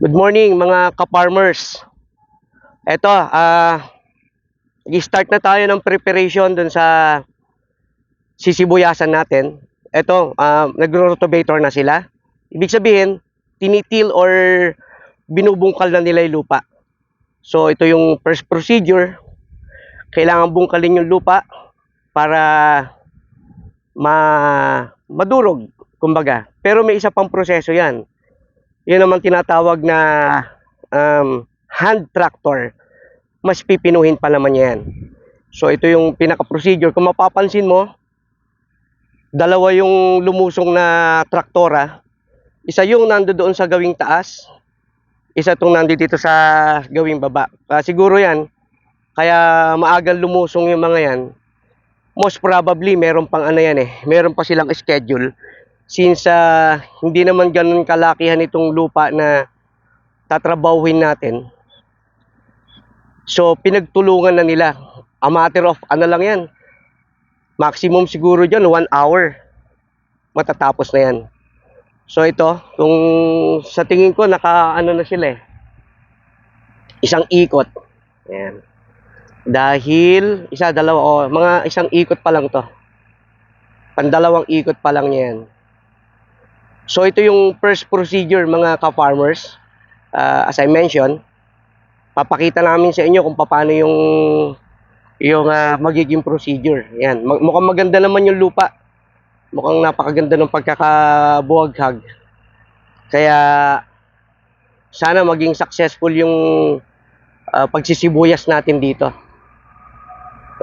Good morning mga ka-farmers. Ito, i-start na tayo ng preparation dun sa sisibuyasan natin. Ito, nagro-rotovator na sila. Ibig sabihin, tinitil or binubungkal na nila yung lupa. So, ito yung first procedure. Kailangan bungkalin yung lupa para madurog, kumbaga. Pero may isa pang proseso yan. Yun naman tinatawag na hand tractor. Mas pipinuhin pa naman yan. So ito yung pinaka-procedure. Kung mapapansin mo, dalawa yung lumusong na traktora. Isa yung nandoon sa gawing taas, isa tong nandito sa gawing baba. Siguro yan, kaya maagang lumusong yung mga yan. Most probably, meron pang ano yan meron pa silang schedule. Since hindi naman ganun kalakihan itong lupa na tatrabahuhin natin. So, pinagtulungan na nila. A matter of, ano lang yan. Maximum siguro dyan, 1 hour. Matatapos na yan. So, ito, kung sa tingin ko, naka-ano na sila isang ikot. Ayan. Dahil, isa, dalawa, mga isang ikot pa lang to. Pandalawang ikot pa lang yan. So, ito yung first procedure, mga ka-farmers. As I mentioned, papakita namin sa inyo kung paano yung magiging procedure. Yan. Mukhang maganda naman yung lupa. Mukhang napakaganda ng pagkakabuhaghag. Kaya sana maging successful yung pagsisibuyas natin dito.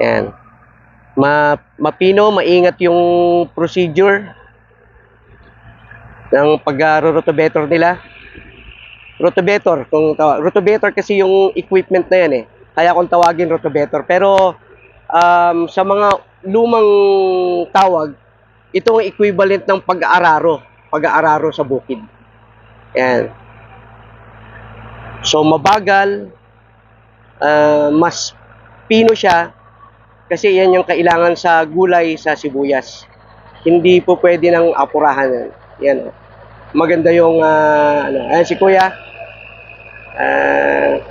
Yan. Mapino, maingat yung procedure ng pag-rotovator nila. Rotovator kasi yung equipment na yan Kaya kung tawagin rotovator. Pero sa mga lumang tawag, ito ang equivalent ng pag-aararo sa bukid. Yan. So mabagal, mas pino siya kasi yan yung kailangan sa gulay sa sibuyas. Hindi po pwede nang apurahan yan. Maganda yung ayan si Kuya. Ayan.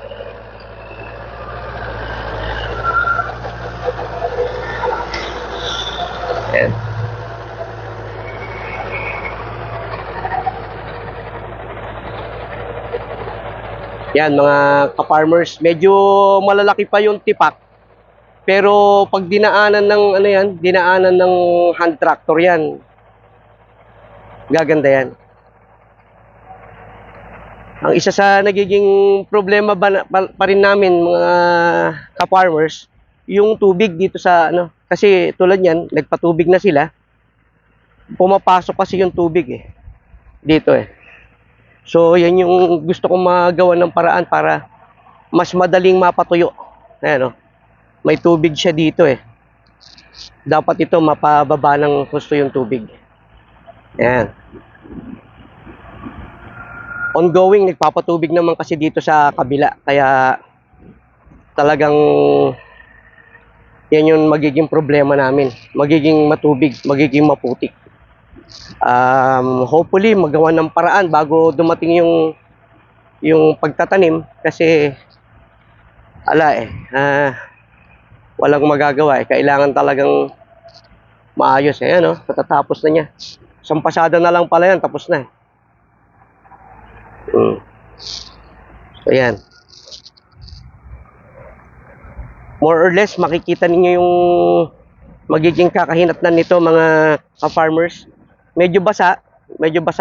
Yan mga ka-farmers, medyo malalaki pa yung tipak. Pero pag dinaanan ng dinaanan ng hand tractor yan, gaganda yan. Ang isa sa nagiging problema pa rin namin mga ka-farmers, yung tubig dito sa kasi tulad yan, nagpatubig na sila. Pumapasok kasi yung tubig dito So yan yung gusto kong magawa ng paraan para mas madaling mapatuyo. Ayan may tubig siya dito Dapat ito mapababa ng husto yung tubig. Ayan. Ongoing, nagpapatubig naman kasi dito sa kabila. Kaya talagang yan yung magiging problema namin. Magiging matubig, magiging maputik. Hopefully, magawa ng paraan bago dumating yung pagtatanim. Kasi, walang magagawa Kailangan talagang maayos. Ayan matatapos na niya. Isang pasada na lang pala yan, tapos na So, ayan. More or less, makikita ninyo yung magiging kakahinatnan nito mga ka-farmers. Medyo basa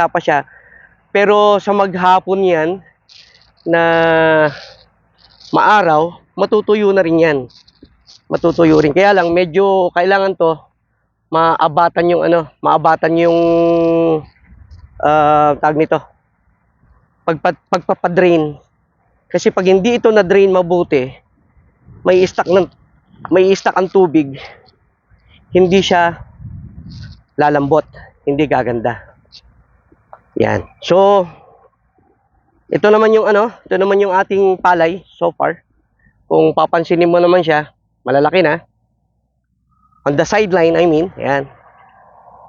pa siya. Pero sa maghapon yan, na maaraw, matutuyo na rin yan. Matutuyo rin. Kaya lang, medyo kailangan to, maabatan yung tag nito. Pagpapadrain. Kasi pag hindi ito na-drain mabuti, may stuck ang tubig, hindi siya lalambot, hindi gaganda. Yan. So, ito naman yung ating palay so far. Kung papansinin mo naman siya, malalaki na. On the sideline, I mean, yan.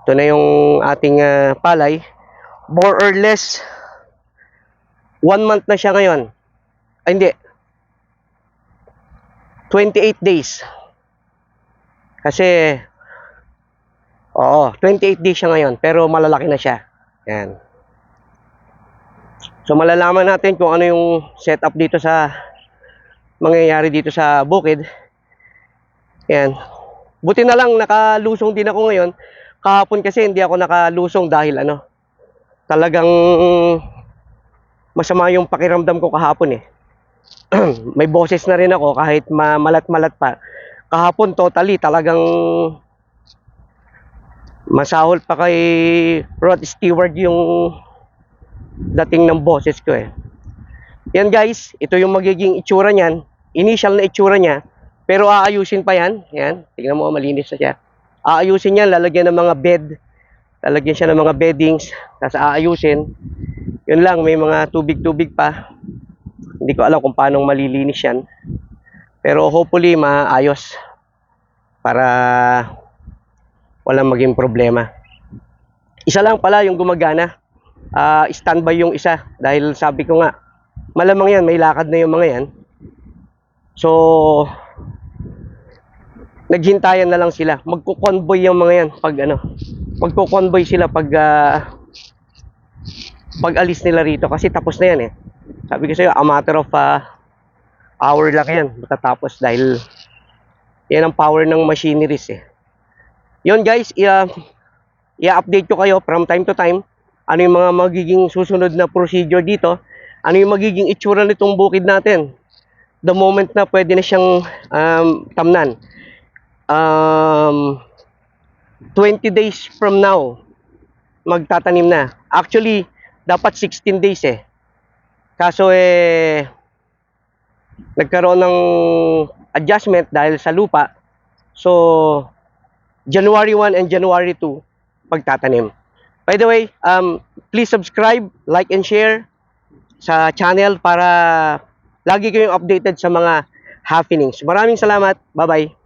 Ito na yung ating palay. More or less, 1 month na siya ngayon. Ay, hindi. 28 days. Kasi, oo, 28 days siya ngayon. Pero malalaki na siya. Yan. So, malalaman natin kung ano yung setup dito sa mangyayari dito sa bukid. Yan. Buti na lang nakalusong din ako ngayon. Kahapon kasi hindi ako nakalusong dahil ano, talagang masama yung pakiramdam ko kahapon eh. May boses na rin ako kahit malat-malat pa. Kahapon totally talagang masahol pa kay Rod Stewart yung dating ng boses ko eh. Yan guys, ito yung magiging itsura niyan. Initial na itsura niya. Pero aayusin pa yan. Yan, tingnan mo, malinis na siya. Aayusin niya, lalagyan ng mga bed. Lalagyan siya ng mga beddings. Tapos aayusin. Yun lang, may mga tubig-tubig pa. Hindi ko alam kung paano malilinis yan. Pero hopefully, maayos. Para walang maging problema. Isa lang pala yung gumagana. Standby yung isa. Dahil sabi ko nga, malamang yan, may lakad na yung mga yan. So, naghintayan na lang sila. Magko-convoy yung mga yan pag ano. Magko-convoy sila pag pag alis nila rito kasi tapos na yan eh. Sabi ko sa'yo, a matter of hour lang yan matatapos dahil yan ang power ng machineries eh. Yun guys, i-update ko kayo from time to time. Ano yung mga magiging susunod na procedure dito. Ano yung magiging itsura nitong bukid natin. The moment na pwede na siyang tamnan. 20 days from now, magtatanim na. Actually, dapat 16 days eh. Kaso nagkaroon ng adjustment dahil sa lupa. So, January 1 and January 2, pagtatanim. By the way, please subscribe, like, and share sa channel para lagi kayong updated sa mga happenings. Maraming salamat. Bye-bye.